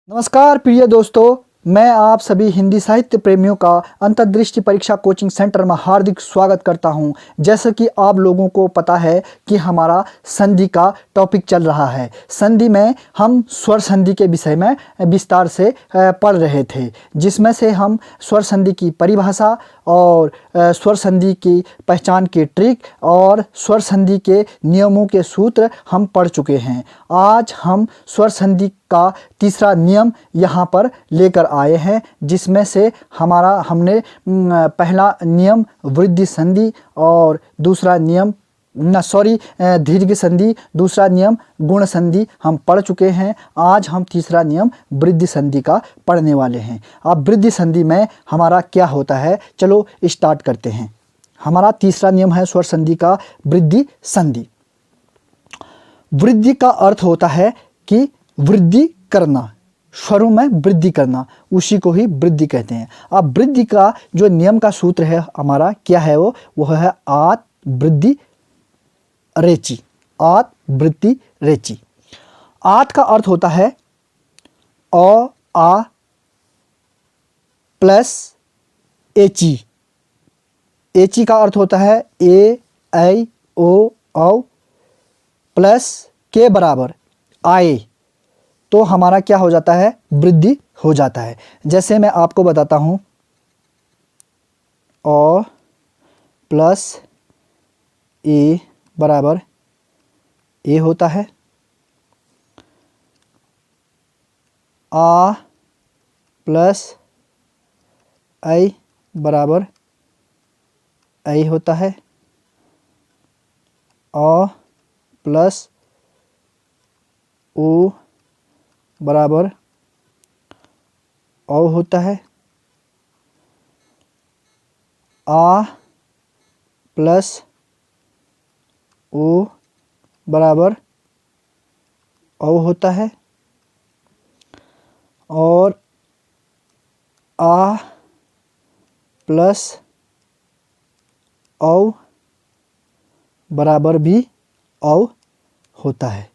नमस्कार प्रिय दोस्तों, मैं आप सभी हिंदी साहित्य प्रेमियों का अंतर्दृष्टि परीक्षा कोचिंग सेंटर में हार्दिक स्वागत करता हूं। जैसा कि आप लोगों को पता है कि हमारा संधि का टॉपिक चल रहा है। संधि में हम स्वर संधि के विषय में विस्तार से पढ़ रहे थे, जिसमें से हम स्वर संधि की परिभाषा और स्वर संधि की पहचान की ट्रिक और स्वर संधि के नियमों के सूत्र हम पढ़ चुके हैं। आज हम स्वर संधि का तीसरा नियम यहाँ पर लेकर आए हैं, जिसमें से हमने पहला नियम वृद्धि संधि और दूसरा नियम दीर्घ संधि, दूसरा नियम गुण संधि हम पढ़ चुके हैं। आज हम तीसरा नियम वृद्धि संधि का पढ़ने वाले हैं। अब वृद्धि संधि में हमारा क्या होता है, चलो स्टार्ट करते हैं। हमारा तीसरा नियम है स्वर संधि का वृद्धि संधि। वृद्धि का अर्थ होता है कि वृद्धि करना, स्वरों में वृद्धि करना, उसी को ही वृद्धि कहते हैं। अब वृद्धि का जो नियम का सूत्र है हमारा क्या है, वो है आत वृद्धि रेची। आत वृद्धि रेची। आत का अर्थ होता है अ आ प्लस एची। एची का अर्थ होता है ए ऐ ओ औ प्लस के बराबर आए, तो हमारा क्या हो जाता है, वृद्धि हो जाता है। जैसे मैं आपको बताता हूँ, अ प्लस ए बराबर ए होता है, आ प्लस ऐ बराबर ऐ होता है, अ प्लस ओ बराबर औ होता है, आ प्लस ओ बराबर औ होता है, और आ प्लस औ बराबर भी औ होता है।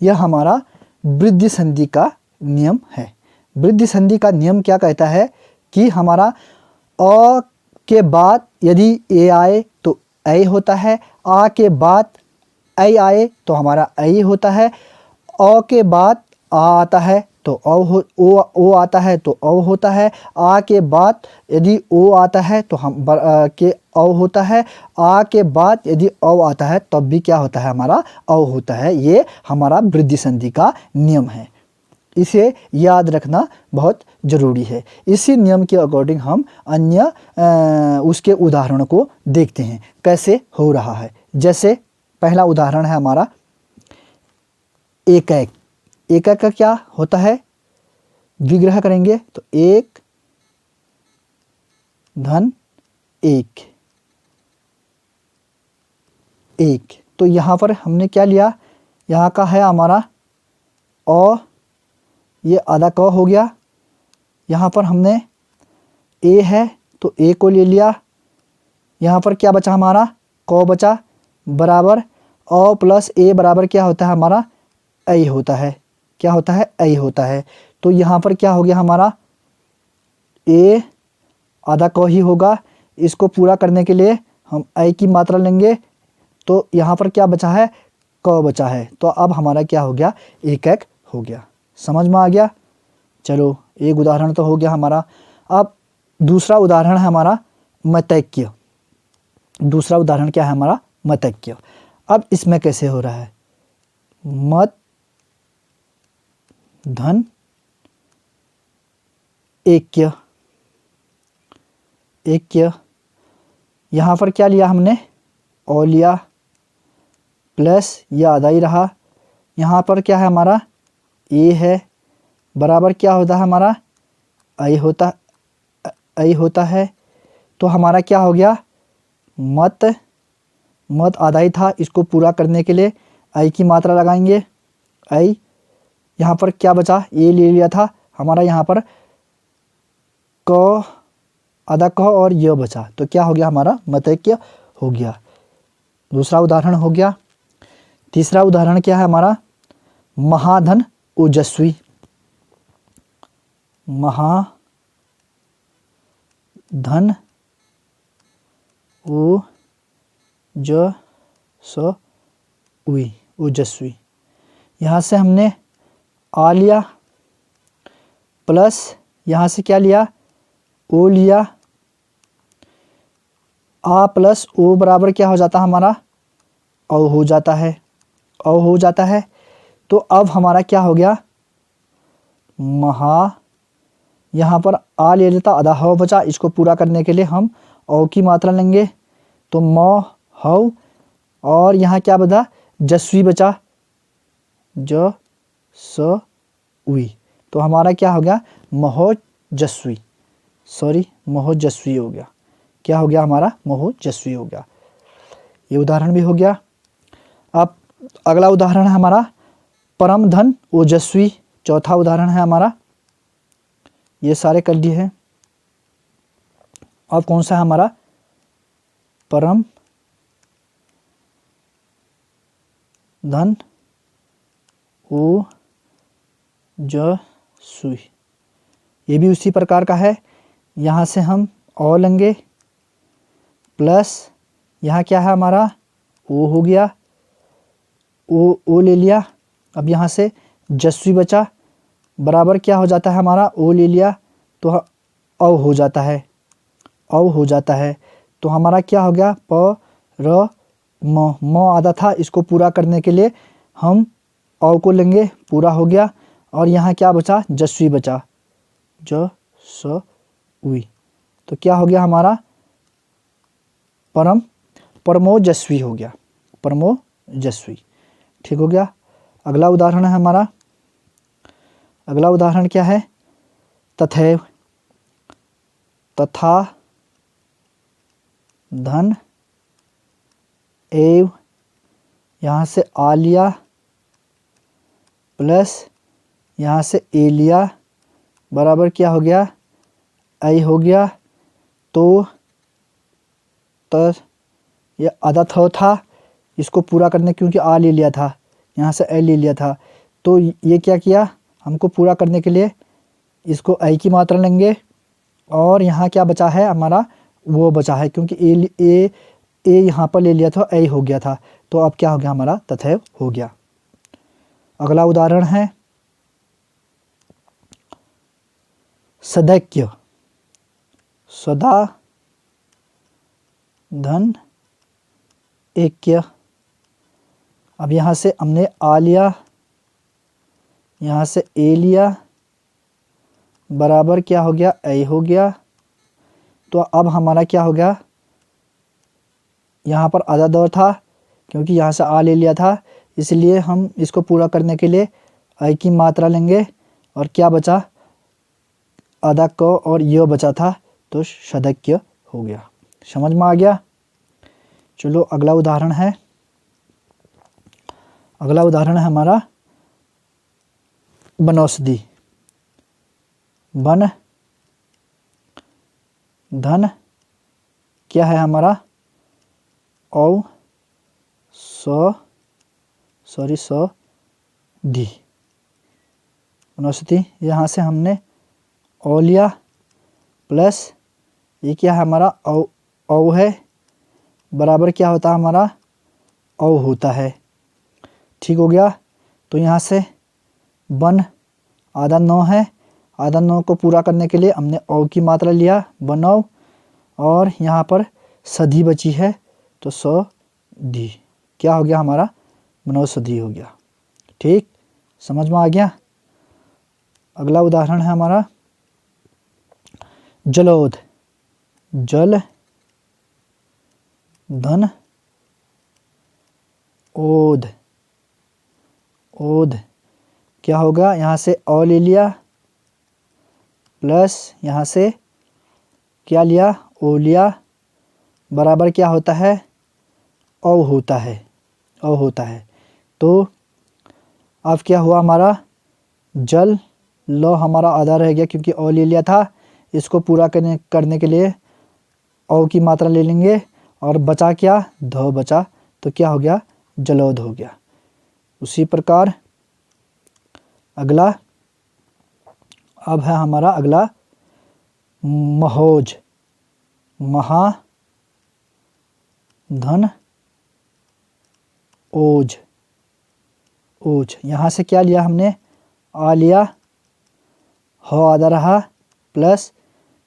यह हमारा वृद्धि संधि का नियम है। वृद्धि संधि का नियम क्या कहता है कि हमारा अ के बाद यदि ए आए तो ऐ होता है, आ के बाद ऐ आए तो हमारा ऐ होता है, अ के बाद आ आता है तो ओ आता है तो औ होता है, आ के बाद यदि ओ आता है तो के औ होता है, आ के बाद यदि औ आता है तब भी क्या होता है, हमारा औ होता है। ये हमारा वृद्धि संधि का नियम है। इसे याद रखना बहुत ज़रूरी है। इसी नियम के अकॉर्डिंग हम अन्य उसके उदाहरणों को देखते हैं कैसे हो रहा है। जैसे पहला उदाहरण है हमारा एकैक। एकैक का क्या होता है, विग्रह करेंगे तो एक धन एक, एक। तो यहाँ पर हमने क्या लिया, यहाँ का है हमारा अ, ये आधा क हो गया। यहाँ पर हमने ए है तो ए को ले लिया। यहाँ पर क्या बचा हमारा, क बचा, बराबर अ प्लस ए बराबर क्या होता है हमारा, ऐ होता है। क्या होता है, ऐ होता है। तो यहाँ पर क्या हो गया हमारा, ए आधा क ही होगा। इसको पूरा करने के लिए हम ऐ की मात्रा लेंगे, तो यहाँ पर क्या बचा है, क बचा है। तो अब हमारा क्या हो गया, एकैक हो गया। समझ में आ गया। चलो एक उदाहरण तो हो गया हमारा। अब दूसरा उदाहरण है हमारा मतैक्य। दूसरा उदाहरण क्या है हमारा, मतैक्य। अब इसमें कैसे हो रहा है, मत धन ऐक्य। ऐक्य, यहाँ पर क्या लिया हमने, ओ लिया, प्लस यह आधा ही रहा। यहाँ पर क्या है हमारा, ए है, बराबर क्या होता है हमारा, ऐ होता है। तो हमारा क्या हो गया, मत आधा ही था, इसको पूरा करने के लिए ऐ की मात्रा लगाएंगे, ऐ। यहाँ पर क्या बचा, ए ले लिया था हमारा, यहाँ पर क आधा क और य बचा, तो क्या हो गया हमारा, मतैक्य हो गया। दूसरा उदाहरण हो गया। तीसरा उदाहरण क्या है हमारा, महाधन ओजस्वी। महा धन ओजस्वी, ओजस्वी। यहाँ से हमने आ लिया प्लस यहाँ से क्या लिया, ओ लिया। आ प्लस ओ बराबर क्या हो जाता है हमारा, औ हो जाता है, औ हो जाता है। तो अब हमारा क्या हो गया, महा, यहाँ पर आ ले लेता, आधा हव बचा। इसको पूरा करने के लिए हम औ की मात्रा लेंगे, तो म हव, और यहाँ क्या बचा, जस्वी बचा, ज स वी। तो हमारा क्या हो गया, महोजस्वी, सॉरी महोजस्वी हो गया। क्या हो गया हमारा, महोजस्वी हो गया। ये उदाहरण भी हो गया। अब अगला उदाहरण है हमारा परम धन ओजस्वी। चौथा उदाहरण है हमारा, ये सारे कर लिए हैं। अब कौन सा है हमारा, परम धन ओजस्वी, ये भी उसी प्रकार का है। यहाँ से हम ओ लेंगे प्लस यहाँ क्या है हमारा, ओ हो गया, ओ ले लिया। अब यहाँ से जस्वी बचा, बराबर क्या हो जाता है हमारा, ओ ले लिया तो औ हो जाता है, औ हो जाता है। तो हमारा क्या हो गया, प र म आधा था, इसको पूरा करने के लिए हम औ को लेंगे, पूरा हो गया। और यहाँ क्या बचा, जस्वी बचा, ज स वी। तो क्या हो गया हमारा, परमोजस्वी हो गया, परमोजस्वी। ठीक हो गया। अगला उदाहरण है हमारा, अगला उदाहरण क्या है, तथैव, तथा धन एव, यहाँ से आ लिया प्लस यहाँ से ए लिया, बराबर क्या हो गया, आई हो गया। तो ये आधा था, इसको पूरा करने क्योंकि आ ले लिया था, यहाँ से ए ले लिया था, तो ये क्या किया, हमको पूरा करने के लिए इसको आई की मात्रा लेंगे। और यहाँ क्या बचा है हमारा, वो बचा है, क्योंकि ए यहाँ पर ले लिया था, ए हो गया था। तो अब क्या हो गया हमारा, तथैव हो गया। अगला उदाहरण है सदैक्य, सदा धन ऐक्य। अब यहाँ से हमने आ लिया, यहाँ से ए लिया, बराबर क्या हो गया, ए हो गया। तो अब हमारा क्या हो गया, यहाँ पर आधा दौर था, क्योंकि यहाँ से आ ले लिया था, इसलिए हम इसको पूरा करने के लिए आई की मात्रा लेंगे। और क्या बचा, आधा क और य बचा था, तो सदैक्य हो गया। समझ में आ गया। चलो अगला उदाहरण है, अगला उदाहरण है हमारा बनौषधि। बन धन क्या है हमारा, औ स धी, बनौषधि। यहाँ से हमने ओ लिया प्लस ये क्या है हमारा, औ है, बराबर क्या होता है हमारा, औ होता है। ठीक हो गया। तो यहाँ से बन आधा 9 है, आधा 9 को पूरा करने के लिए हमने औ की मात्रा लिया, बनौ, और यहाँ पर सधी बची है, तो धी। क्या हो गया हमारा, बनौषधि हो गया। ठीक, समझ में आ गया। अगला उदाहरण है हमारा जलोध। जल धन ओध, ओध क्या होगा, यहाँ से औ ले लिया प्लस यहाँ से क्या लिया, ओ लिया, बराबर क्या होता है, औ होता है, औ होता है। तो अब क्या हुआ हमारा, जल लो हमारा आधा रह गया, क्योंकि ओ ले लिया था। इसको पूरा करने के लिए औ की मात्रा ले लेंगे, और बचा क्या, ध बचा, तो क्या हो गया, जलोध हो गया। उसी प्रकार अब है हमारा अगला महोज, महा धन ओज, ओज। यहाँ से क्या लिया हमने, आ लिया, हो आधा रहा, प्लस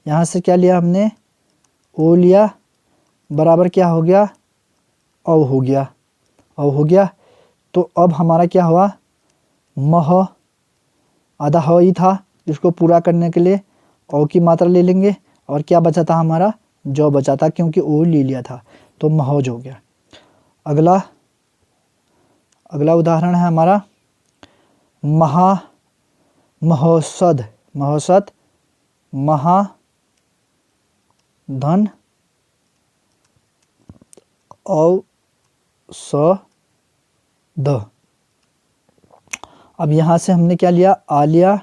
यहाँ से क्या लिया हमने, ओ लिया, बराबर क्या हो गया, औ हो गया, औ हो गया। तो अब हमारा क्या हुआ, मह, आधा ह ही था, इसको पूरा करने के लिए औ की मात्रा ले लेंगे, और क्या बचा था हमारा, जो बचा था, क्योंकि ओ ले लिया था, तो महोज हो गया। अगला अगला उदाहरण है हमारा महा महोषध, महोषध, महा धन औषध। अब यहाँ से हमने क्या लिया, आ लिया,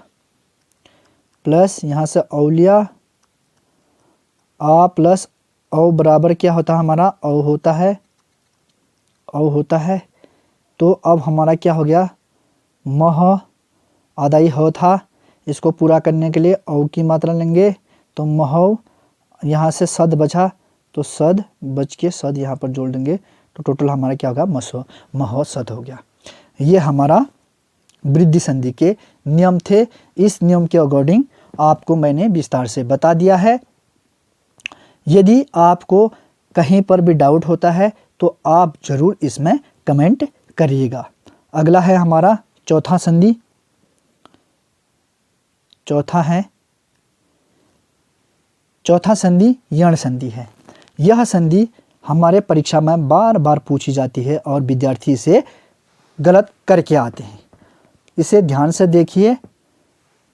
प्लस यहाँ से औ लिया, आ प्लस औ बराबर क्या होता है हमारा, औ होता है, औ होता है। तो अब हमारा क्या हो गया, मह, आधा ही ह था, इसको पूरा करने के लिए औ की मात्रा लेंगे, तो महौ, यहाँ से सद बचा, तो सद बच के सद यहाँ पर जोड़ देंगे, तो टोटल हमारा क्या होगा, महोसद हो गया। ये हमारा वृद्धि संधि के नियम थे। इस नियम के अकॉर्डिंग आपको मैंने विस्तार से बता दिया है। यदि आपको कहीं पर भी डाउट होता है तो आप ज़रूर इसमें कमेंट करिएगा। अगला है हमारा चौथा संधि। चौथा संधि यण संधि है। यह संधि हमारे परीक्षा में बार बार पूछी जाती है और विद्यार्थी इसे गलत करके आते हैं। इसे ध्यान से देखिए।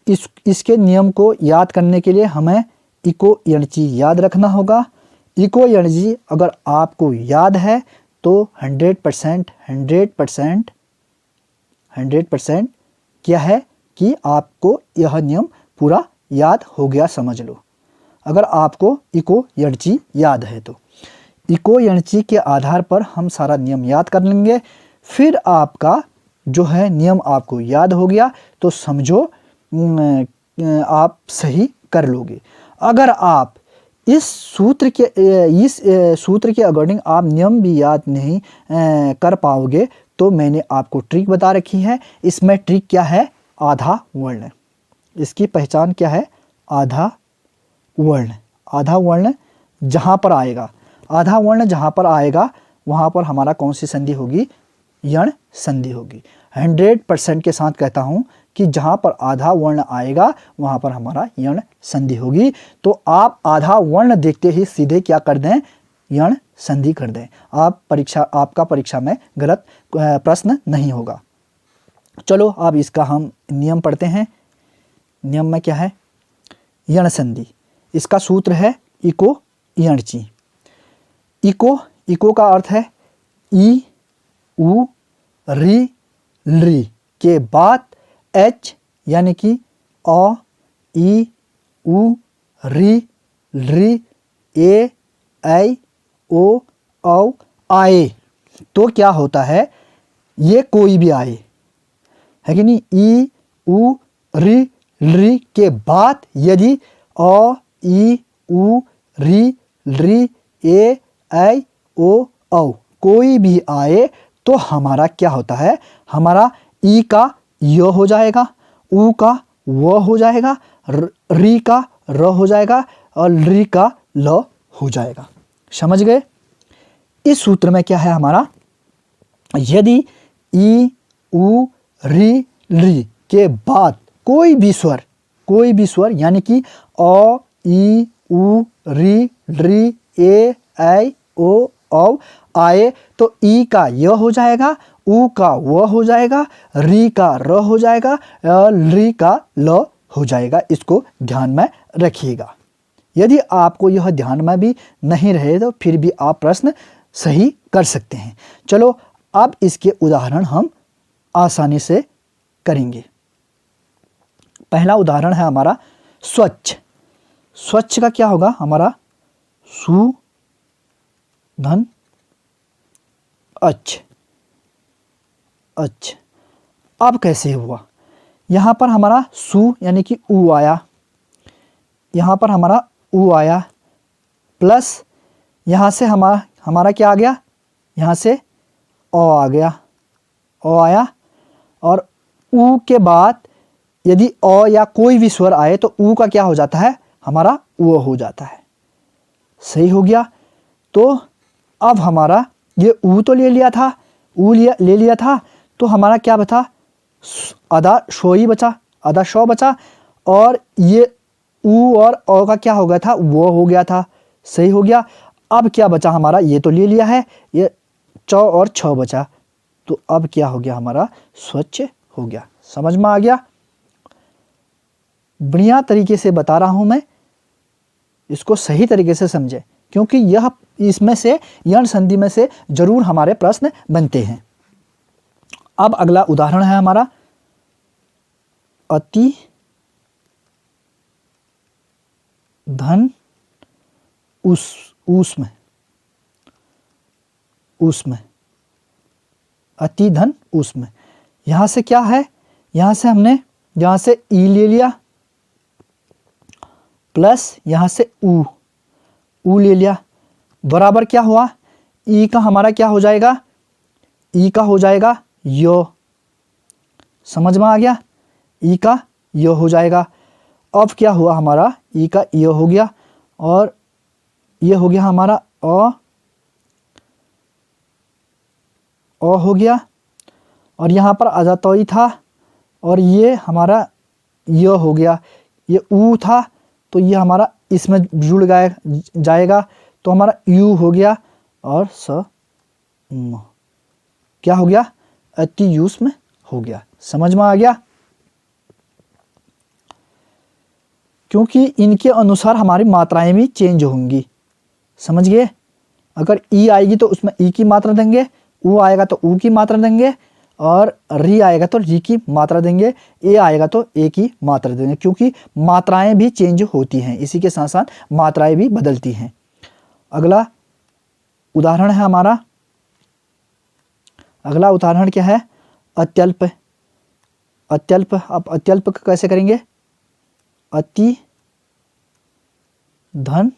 इसके नियम को याद करने के लिए हमें इको यणची याद रखना होगा। इको यणची अगर आपको याद है तो 100% क्या है कि आपको यह नियम पूरा याद हो गया, समझ लो। अगर आपको इको यणची याद है तो इको यणची के आधार पर हम सारा नियम याद कर लेंगे। फिर आपका जो है नियम आपको याद हो गया तो समझो आप सही कर लोगे। अगर आप इस सूत्र के अकॉर्डिंग आप नियम भी याद नहीं कर पाओगे तो मैंने आपको ट्रिक बता रखी है। इसमें ट्रिक क्या है, आधा वर्ण। इसकी पहचान क्या है, आधा वर्ण। आधा वर्ण जहाँ पर आएगा, आधा वर्ण जहाँ पर आएगा वहाँ पर हमारा कौन सी संधि होगी, यण संधि होगी। 100% के साथ कहता हूँ कि जहाँ पर आधा वर्ण आएगा वहाँ पर हमारा यण संधि होगी। तो आप आधा वर्ण देखते ही सीधे क्या कर दें, यण संधि कर दें। आपका परीक्षा में गलत प्रश्न नहीं होगा। चलो अब इसका हम नियम पढ़ते हैं। नियम में क्या है, यण संधि। इसका सूत्र है इको यणची। इको का अर्थ है ई उ री ली के बाद एच यानी कि अ ई उ री री ए ऐ ओ औ आए। तो क्या होता है, ये कोई भी आए, है कि नहीं। ई उ री री के बाद यदि अ ई उ री री ए ऐ ओ औ कोई भी आए तो हमारा क्या होता है, हमारा ई का य हो जाएगा, उ का व हो जाएगा, री का र हो जाएगा और री का ल हो जाएगा। समझ गए। इस सूत्र में क्या है हमारा, यदि ई उ री री के बाद कोई भी स्वर यानी कि अ ई उ री री ए ऐ ओ औ आए तो ई का य हो जाएगा, उ का व हो जाएगा, री का र हो जाएगा, री का ल हो जाएगा। इसको ध्यान में रखिएगा। यदि आपको यह ध्यान में भी नहीं रहे तो फिर भी आप प्रश्न सही कर सकते हैं। चलो अब इसके उदाहरण हम आसानी से करेंगे। पहला उदाहरण है हमारा स्वच्छ। स्वच्छ का क्या होगा हमारा, सु धन अच्छ। अब कैसे हुआ, यहाँ पर हमारा सु यानी कि ऊ आया, यहाँ पर हमारा ऊ आया, प्लस यहाँ से हमारा क्या आ गया, यहाँ से ओ आ गया, ओ आया। और ऊ के बाद यदि ओ या कोई भी स्वर आए तो ऊ का क्या हो जाता है, हमारा वो हो जाता है। सही हो गया। तो अब हमारा ये ऊ तो ले लिया था, ले लिया था, तो हमारा क्या बचा, आधा शो ही बचा, आधा शो बचा। और ये ऊ और ओ का क्या हो गया था, वो हो गया था। सही हो गया। अब क्या बचा हमारा, ये तो ले लिया है, ये चौ और छ बचा। तो अब क्या हो गया, हमारा स्वच्छ हो गया। समझ में आ गया। बढ़िया तरीके से बता रहा हूं मैं, इसको सही तरीके से समझे, क्योंकि यह इसमें से यण संधि में से जरूर हमारे प्रश्न बनते हैं। अब अगला उदाहरण है हमारा अति धन ऊष्म, अति धन ऊष्म। यहां से क्या है, यहां से हमने यहां से ई ले लिया, प्लस यहां से ऊ ले लिया, बराबर क्या हुआ, ई का हमारा क्या हो जाएगा, ई का हो जाएगा यो। समझ में आ गया, ई का यो हो जाएगा। अब क्या हुआ हमारा, ई का यो हो गया, और ये हो गया हमारा ओ हो गया। और यहाँ पर अजातोई था, और ये हमारा यो हो गया। ये ऊ था, तो ये हमारा इसमें जुड़ जाएगा, तो हमारा यू हो गया, और स म क्या हो गया, अति यूष्म हो गया। समझ में आ गया। क्योंकि इनके अनुसार हमारी मात्राएं भी चेंज होंगी। समझ गए। अगर ई आएगी तो उसमें ई की मात्रा देंगे, ऊ आएगा तो ऊ की मात्रा देंगे, और री आएगा तो री की मात्रा देंगे, ए आएगा तो ए की मात्रा देंगे। क्योंकि मात्राएं भी चेंज होती हैं, इसी के साथ साथ मात्राएं भी बदलती हैं। अगला उदाहरण है हमारा, अगला उदाहरण क्या है, अत्यल्प। अत्यल्प, अब अत्यल्प कैसे करेंगे, अति धन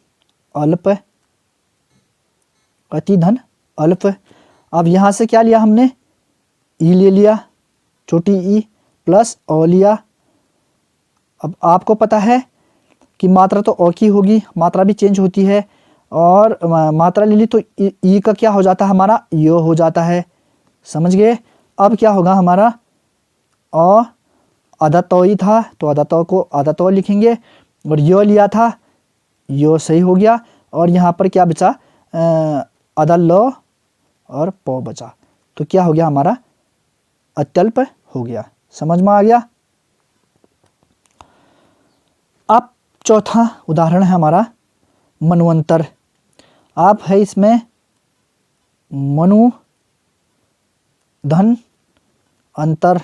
अल्प, अति धन अल्प। अब यहां से क्या लिया हमने, ई ले लिया, छोटी ई, प्लस ओ लिया। अब आपको पता है कि मात्रा तो ओ की होगी, मात्रा भी चेंज होती है, और मात्रा ले ली तो ई का क्या हो जाता है, हमारा यो हो जाता है। समझ गए। अब क्या होगा हमारा, ओ आधा तो ही था, तो आधा तो को आधा तो लिखेंगे, और यो लिया था, यो सही हो गया। और यहाँ पर क्या बचा, आधा लो और पो बचा, तो क्या हो गया हमारा, अत्यल्प हो गया। समझ में आ गया। अब चौथा उदाहरण है हमारा मनवंतर। आप है इसमें मनु धन अंतर,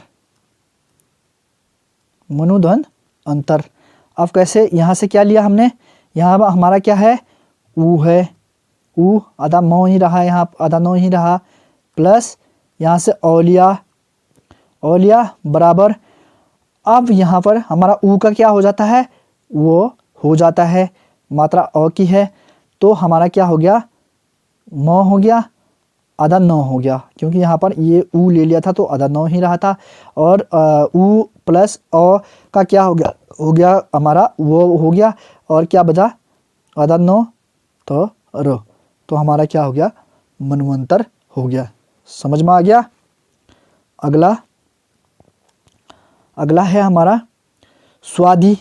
मनुधन अंतर। अब कैसे, यहाँ से क्या लिया हमने, यहाँ हमारा क्या है, ऊ है, ऊ आधा मो ही रहा, यहाँ आधा नो ही रहा, प्लस यहाँ से औलिया, औलिया बराबर। अब यहाँ पर हमारा ऊ का क्या हो जाता है, वो हो जाता है, मात्रा ओ की है, तो हमारा क्या हो गया, मो हो गया, आधा नौ हो गया। क्योंकि यहाँ पर ये ऊ ले लिया था तो आधा नौ ही रहा था, और ऊ प्लस ओ का क्या हो गया हमारा, वो हो गया, और क्या बचा, आधा नौ तो रो, तो हमारा क्या हो गया, मनवंतर हो गया। समझ में आ गया। अगला है हमारा स्वादि।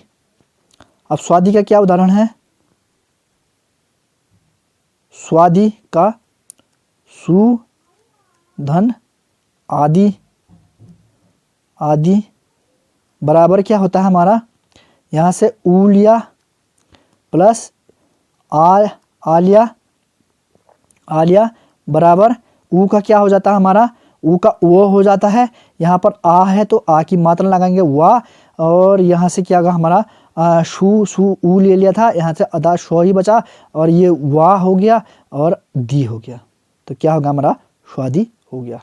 अब स्वादि का क्या उदाहरण है, स्वादि का सु धन आदि, आदि बराबर क्या होता है हमारा, यहाँ से ऊ लिया, प्लस आलिया, आलिया बराबर ऊ का क्या हो जाता है हमारा, ऊ का वो हो जाता है। यहाँ पर आ है तो आ की मात्रा लगाएंगे वाह, और यहाँ से क्या होगा हमारा, सु ऊ ले लिया था, यहाँ से अदा शो ही बचा, और ये वाह हो गया, और दी हो गया, तो क्या होगा हमारा, स्वादि हो गया।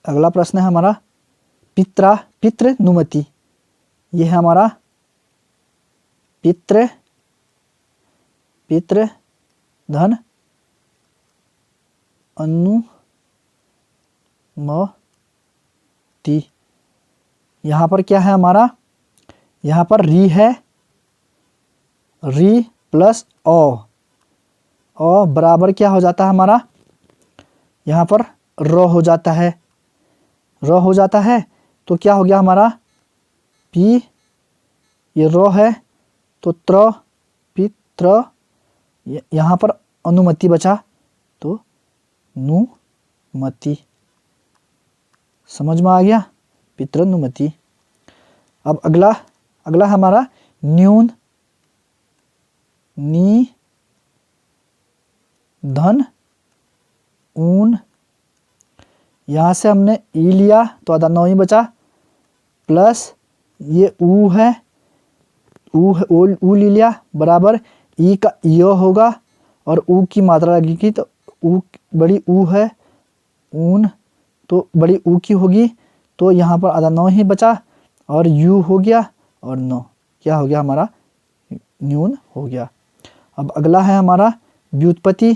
अगला प्रश्न है हमारा पितृ नुमति। ये है हमारा पितृ धन अनुमति। यहाँ पर क्या है हमारा, यहाँ पर री है, री प्लस ओ बराबर क्या हो जाता है हमारा, यहाँ पर रो हो जाता है, रो हो जाता है। तो क्या हो गया हमारा पी, ये रो है तो पित्र, यहाँ पर अनुमति बचा तो नुमति। समझ में आ गया, पितृनुमति। अब अगला हमारा न्यून नी धन ऊन। यहाँ से हमने ई लिया तो आधा नौ ही बचा, प्लस ये ऊ है, ऊ ले लिया बराबर ई का यो होगा और ऊ की मात्रा लगेगी तो ऊ बड़ी ऊ है, ऊन तो बड़ी ऊ की होगी। तो यहाँ पर आधा नौ ही बचा और यू हो गया और नौ क्या हो गया हमारा, न्यून हो गया। अब अगला है हमारा व्युत्पत्ति,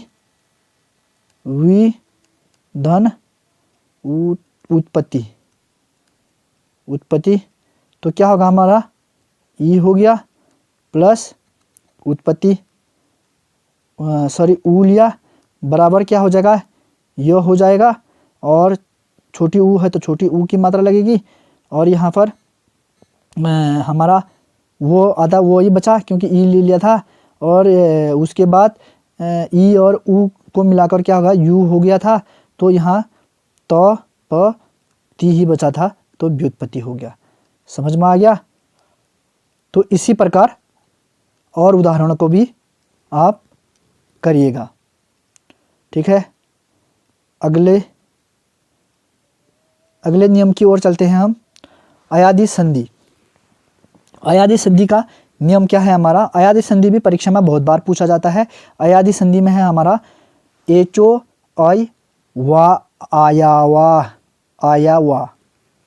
वी धन उत्पत्ति। उत्पत्ति तो क्या होगा हमारा, ई हो गया प्लस उत्पत्ति, सॉरी ऊ लिया बराबर क्या हो जाएगा, यो हो जाएगा और छोटी ऊ है तो छोटी ऊ की मात्रा लगेगी। और यहाँ पर हमारा वो आधा वो ही बचा क्योंकि ई ले लिया था और उसके बाद ई और ऊ को मिलाकर क्या होगा, यू हो गया था। तो यहाँ तो प ती ही बचा था तो व्युत्पत्ति हो गया। समझ में आ गया। तो इसी प्रकार और उदाहरणों को भी आप करिएगा, ठीक है। अगले नियम की ओर चलते हैं हम। अयादी संधि। अयादी संधि का नियम क्या है हमारा, अयादी संधि भी परीक्षा में बहुत बार पूछा जाता है। अयादी संधि में है हमारा एचो आई वा आया वा,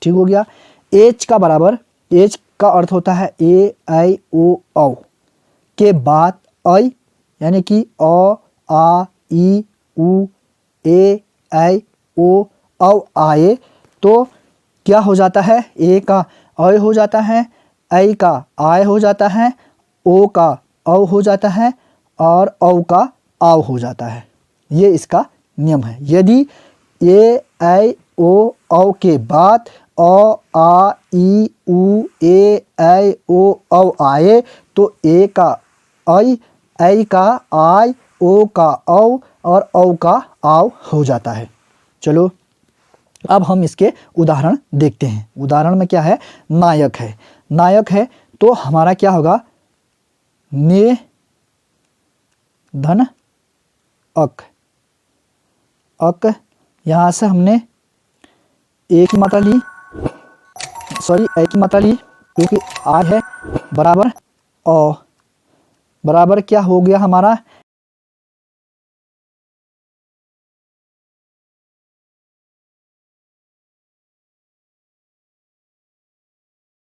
ठीक हो गया। एच का बराबर, एच का अर्थ होता है ए आई ओ औ के बाद आई यानी कि अ आ ई उ ए आई ओ औ आए तो क्या हो जाता है, ए का अय हो जाता है, ऐ का आय हो जाता है, ओ का औ हो जाता है और औ का आव हो जाता है। ये इसका नियम है। यदि ए ऐ ओ औ के बाद अ आ ई उ ए ऐ ओ औ आए तो ए का ऐ, ऐ का आय, ओ का औ और औ का आव हो जाता है। चलो अब हम इसके उदाहरण देखते हैं। उदाहरण में क्या है, नायक है। नायक है तो हमारा क्या होगा, ने धन अक। यहाँ से हमने ए की मात्रा ली, सॉरी ए की मात्रा ली क्योंकि आय है बराबर औ, बराबर क्या हो गया हमारा,